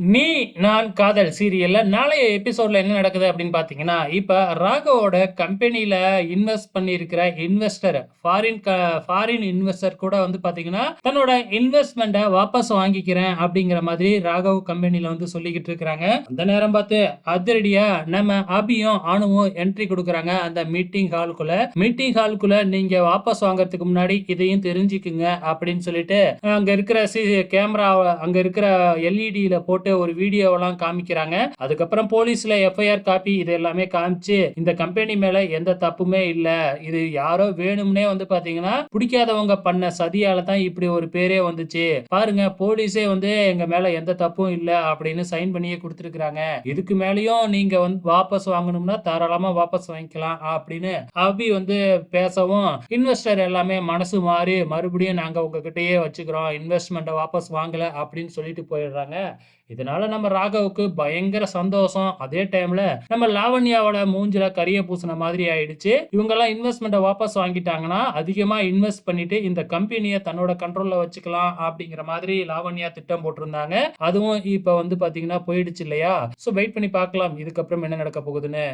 நீ நான் காதல் சீரியல்ல நாளைய எபிசோட்ல என்ன நடக்குது அப்படின்னு பாத்தீங்கன்னா, இப்ப ராகவோட கம்பெனில இன்வெஸ்ட் பண்ணியிருக்கிற இன்வெஸ்டர் ஃபாரின் இன்வெஸ்டர் கூட வந்து பாத்தீங்கன்னா, தன்னோட இன்வெஸ்ட்மெண்ட்ட வாபஸ் வாங்கிக்கிறேன் அப்படிங்கிற மாதிரி ராகவ் கம்பெனில வந்து சொல்லிக்கிட்டு இருக்காங்க. அந்த நேரம் பார்த்து அதிரடியா நம்ம அபியும் அனுவும் என்ட்ரி கொடுக்குறாங்க அந்த மீட்டிங் ஹாலுக்குள்ள நீங்க வாபஸ் வாங்குறதுக்கு முன்னாடி இதையும் தெரிஞ்சுக்குங்க அப்படின்னு சொல்லிட்டு அங்க இருக்கிற கேமரா அங்க இருக்கிற எல்இடியில போட்டு ஒரு வீடியோவெல்லாம் காமிக்கிறாங்க. அதுக்கப்புறம் போலீஸ்ல எஃப்ஐஆர் காப்பி இது எல்லாமே காமிச்சு இந்த கம்பெனி மேல எந்த தப்புமே இல்ல, இது யாரோ வேணும்னே வந்து பாத்தீங்கன்னா பிடிக்காதவங்க பண்ண சதியால தான் இப்படி ஒரு பேரே வந்துச்சு, பாருங்க போலீஸே வந்து எங்க மேல எந்த தப்பும் இல்ல அப்படின்னு சைன் பண்ணியே கொடுத்துருக்காங்க, இதுக்கு மேலயும் நீங்க வந்து வாபஸ் வாங்கணும்னா தாராளமா வாபஸ் வாங்கிக்கலாம் அப்படின்னு அபி வந்து பேசவும் இன்வெஸ்டர் எல்லாமே மனசு மாறி மறுபடியும் நாங்க உங்ககிட்டயே வச்சுக்கிறோம், இன்வெஸ்ட்மெண்ட்டை வாபஸ் வாங்கல அப்படின்னு சொல்லிட்டு போயிடுறாங்க. இதனால நம்ம ராகவுக்கு பயங்கர சந்தோஷம். அதே டைம்ல நம்ம லாவண்யாவோட மூஞ்சில கரிய பூசின மாதிரி ஆயிடுச்சு. இவங்க எல்லாம் இன்வெஸ்ட்மெண்ட்டை வாபஸ் வாங்கிட்டாங்கன்னா அதிகமா இன்வெஸ்ட் பண்ணிட்டு இந்த கம்பெனியை தன்னோட கண்ட்ரோல்ல வச்சுக்கலாம் அப்படிங்கிற மாதிரி லாவண்யா திட்டம் போட்டிருந்தாங்க. அதுவும் இப்ப வந்து பாத்தீங்கன்னா போயிடுச்சு இல்லையா? சோ வெயிட் பண்ணி பார்க்கலாம் இதுக்கப்புறம் என்ன நடக்க போகுதுன்னு.